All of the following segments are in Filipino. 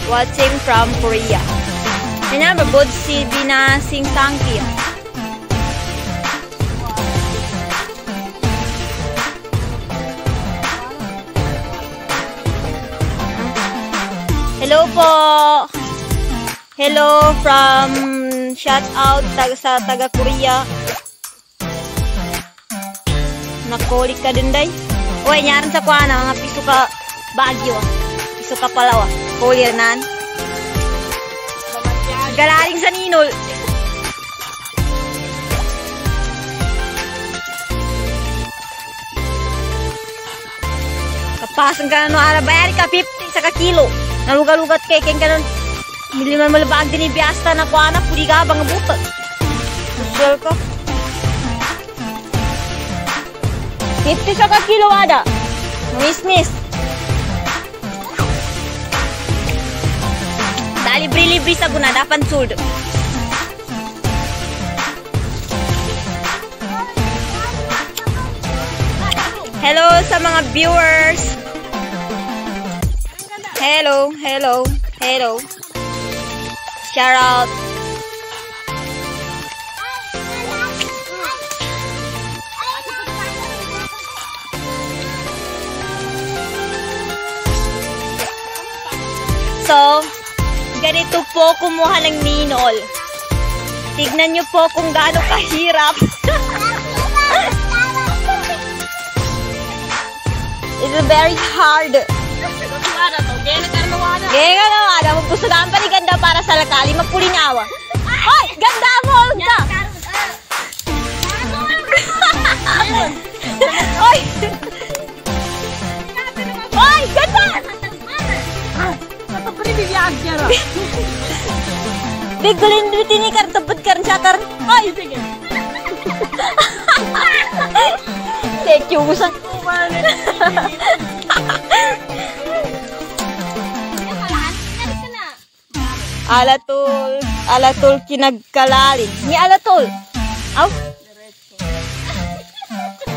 watching from Korea. Kanya babod si Binasing Tangki. Hello po. Hello from shout out sa taga Korea. Nakolik ka din day. Uy, nyaran sa kuana, mga piso ka Baguio. Piso ka Palawa. Kulir nan. Galaling sa Ninol. Kapasan ka na no, bayari ka 50 sa kakilo. Nalugalugat kay keng ka nun. Miliman malabag din ibiasta na kuana, puli ka bang butot. Usual ko. 50 sa kakilo ada. Miss. Dali libre sa guna, dapan sold. Hello sa mga viewers. Hello. Shout out. So, ganito po kumuha ng ninol. Tignan nyo po kung gaano kahirap. It's very hard. Gaya nga na, magpusugaan pa ni ganda para sa lakali, magpulinawa. Hoy! Ganda mo! Ka! Hoy! Hoy! Ganda! Bigulin dito ni kartupad karon sa karon. Hoy! Thank you, gusan. Alatol kinagkalalim. Ni alatol. Aw.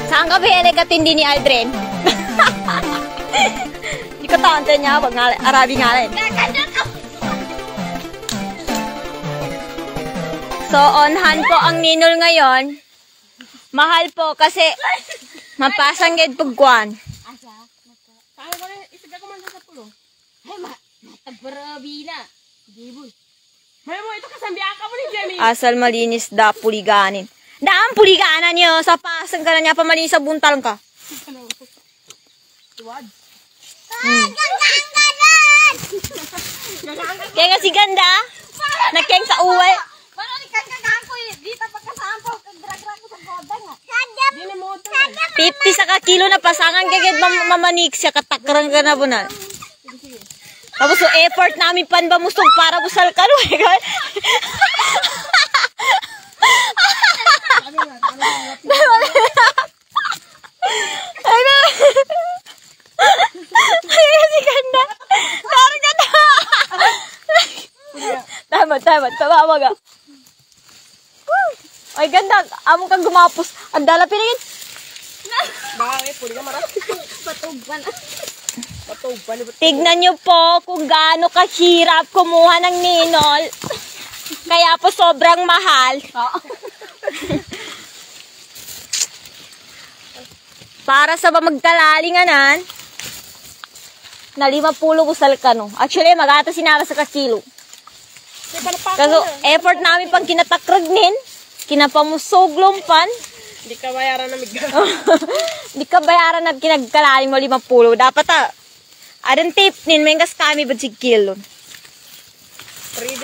Saan ka bihele katindi ni Aldrin? Di ka tante niya, wag nga Arabi nga rin. So, on hand po ang ninol ngayon. Mahal po kasi mapasang ged pagkuan. Kaya ko rin, isaga ko man sa pulo. Ay, matagparabi na. Gibon. May mo, ito kasambihan ka mo ni Jamie. Asal malinis da puliganin. Daan puliganan niyo. Sa pasang ka na niya, pamalinis sa buntal ka. Tuwad. Kaya nga si ganda. Nakeng sa uwi. Paano ni kagagaan ko eh? Dito pagkasampo, kagdragra ko sa boda nga. Dini mo ito. 50 sa kakilo na pasangan kagad mamanik siya. Katakrang ka na po na. Tapos so effort namin panbamusog para busal ka. Si ganda. Tama. Tumawag ah. Ay, ganda. Amo kang gumapos. Ang dala pinigin. Bakit? Puli ka marap. Patugban. Tignan nyo po kung gaano kahirap kumuha ng ninol. Kaya po sobrang mahal. Para sa magkalalinganan, na 50 usal ka no. Actually, magata sinara sa kakilo. Kaso, effort namin pang kinatakragnin, kinapamusog lompan. Hindi ka bayaran na migga. Hindi ka bayaran na kinagkalaling mo 50. Dapat adang tip nin, may ngas kami ba sigkilon.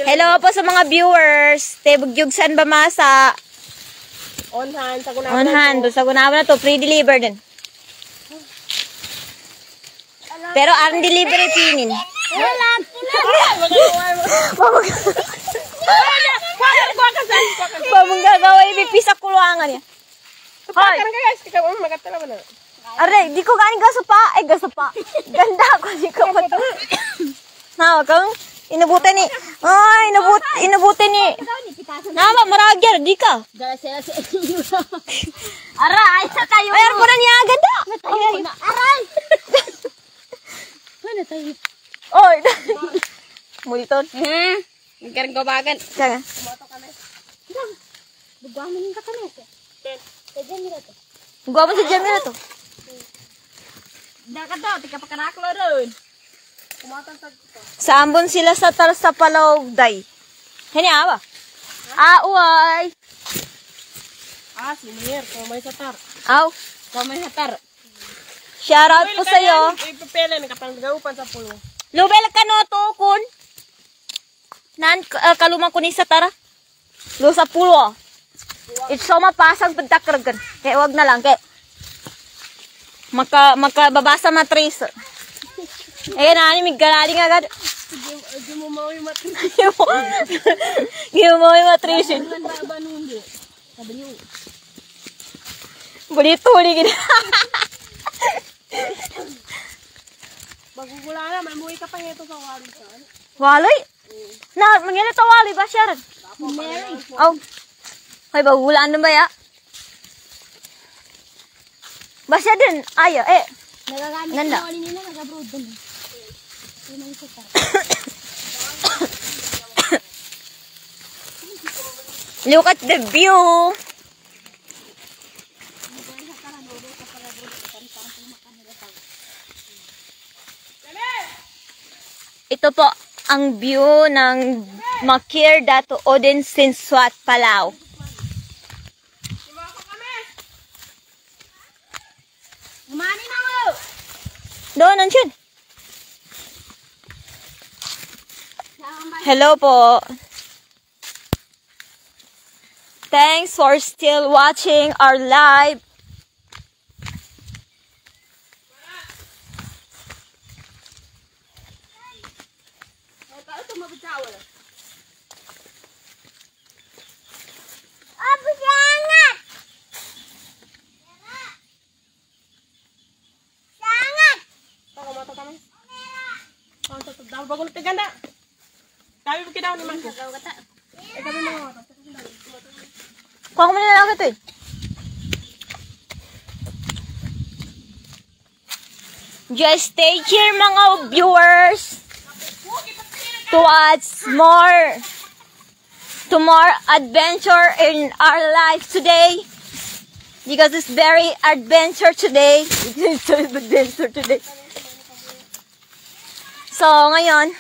Hello po sa mga viewers. Tebugyug san ba masa? On hand, sa kunawan On hand, sa kunawan na to, pre-deliver din. Pero ang delivery pinin. Wala. Pamang gagawin, ipipisa kuluangan niya. Hoy! Guys, ikaw ang magatala mo na. Aray, di ko galing gasapa. Ay, gasapa. Ganda ako, di ko pa ito. Nawa kang, inabutan ni. Ay, inabutan ni. Nama, maragyan, di ka. Aray, sa tayo. Ay, ko na niya, ganda. Aray! Ano tayo? Oy. Muliton. Nagkarang gabagan. Kaya. Kumato kami. Ilang. Bugwamin ka kami. Kaya nila to. Gwa mo sa Jamila to. Dakat daw, tika pa kanaklo ron. Kumatang sa ito. Sa ambon sila sa sa Palaw day. Hini awa. Uway. Sinir. Kumay sa tar. Aw. Kumay sa tar. Shout out po sa'yo. Ipipili, nakapangagaupan sa pulo. Lubel ka no to, kun. Kalumang kunin sa tara. Lo sa pulo. It's so mapasang pagtakragan. Kaya wag na lang. Kaya makababasa matris. Ayan na, may galaling agad. Hindi mo mau yung matris. Hindi mo mau yung matris. Bulit-huli gina. Bagugula na, may muwi ka pa ito sa wali ka. Waloy? Na, mangyari ito waloy ba siya rin? Mary. Oh. Hoy, bagulaan na ba ya? Ba siya din? Ayo, Nagagamit Ganda. na wali nila, nag-abroad din. Yun ang isa pa. Look at the view. Ito po ang view ng Makir Dato Odin Sinswat, Palau. Umani na mo! Doon, nandiyan. Hello po. Thanks for still watching our live. Bagong tiganda. Kami mo kinaw ni Marco. Kami mga mata. Kuha ko muna lang ito eh. Just stay here mga viewers to watch more adventure in our life today because it's very adventure today. It's adventure today. So, ngayon,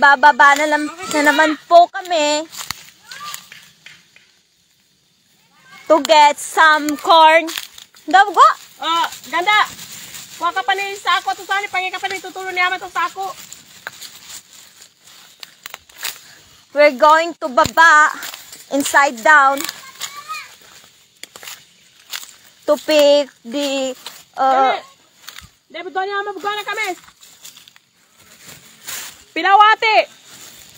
bababa na naman po kami to get some corn. Daw go! Ganda! Kuha ka pa ni sako to sani, pangi ka pa ni tutulo niya man to sako. We're going to baba inside down to pick the Dapat doon niya mabugwa na kami. Pilawati!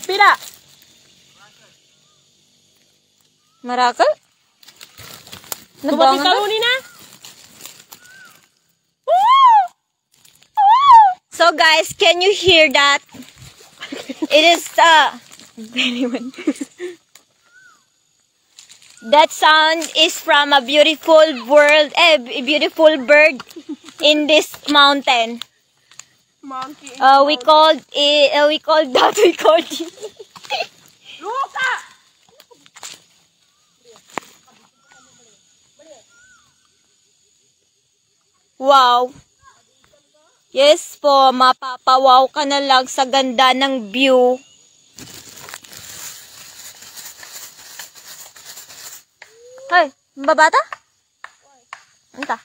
Pila! Marakal? Tumating kaluni na? So guys, can you hear that? It is that sound is from a beautiful world, beautiful bird in this mountain. Monkey. We called that. Luka! Wow. Yes po, mapapawaw ka na lang sa ganda ng view. Hey, babata? Anta.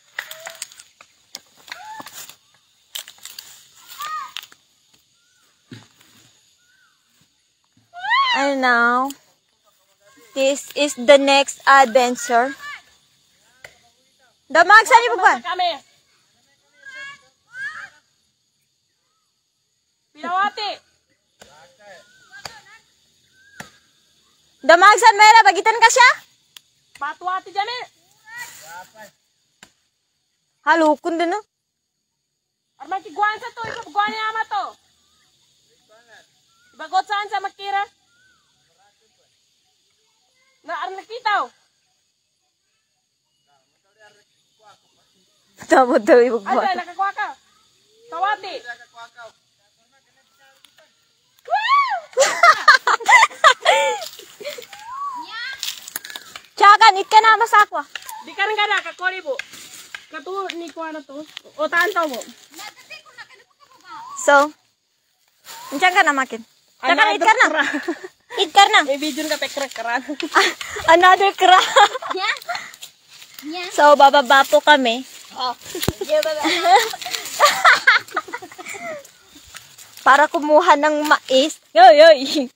And now, this is the next adventure. Damag, saan yung ba? Kami. Pilawati! Damag, saan mayra? Bagitan ka siya? Patuwati dyan eh. Halukon din no? Arman kiguan sa to, ipapagawa niya ama to. Ibagot saan sa Makira? Na aram nakitaw. Tamo daw yung Ano, magbuhat. nakakuha ka. Tawati. Tsaka, nit ka na masakwa. Di ka rin ka na, kakori po. Kato, ni ko ano to. O, tantaw mo. So, diyan ka na makin. Tsaka, nit ka na. Nit ka na. May video ka pekrak-karan. Another crack. So, bababa po kami. Oh. Para kumuha ng mais. Yoy, yoy.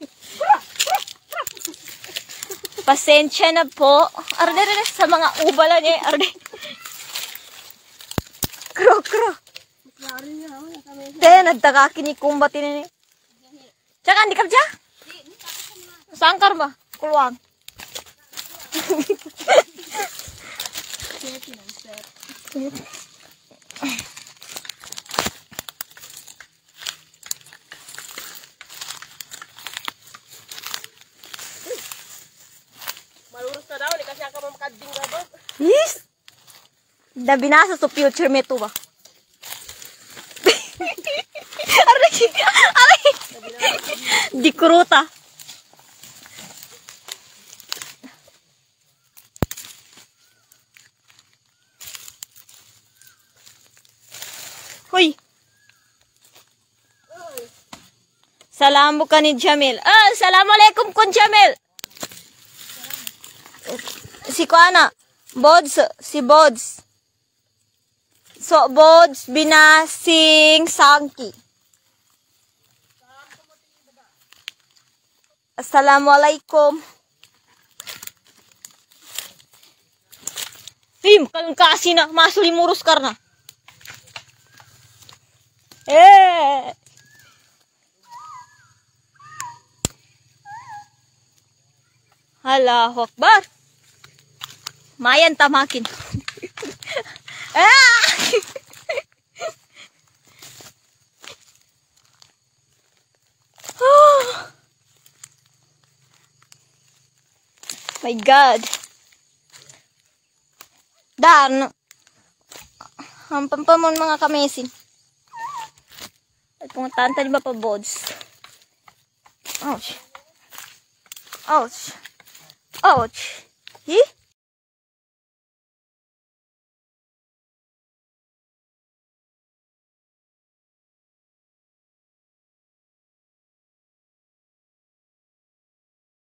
Pasensya na po. Arde, sa mga ubala niya. Arde. Kro. Kaya nagtaka kinikumbat ini. Tsaka, hindi ka dyan? Saan ka ba? Kulwang. Malurus na daw, di kasi ako mamakading ka ba? Yes! Nabinasa sa future me to ba? Aray! Di kuruta. Hoy! Salamu ka ni Jamil. Assalamualaikum kun Jamil. Si Kuana. Bods. Si Bods. So, Bods, binasing sangki. Assalamualaikum. Tim, kalung kasi na. Masulimurus ka na. Allahu Akbar. Mayan tamakin. My God. Dan. Ang pampamon mga kamesin. At punguntahan tayo ba pa bods? Ouch. Ouch. Ouch.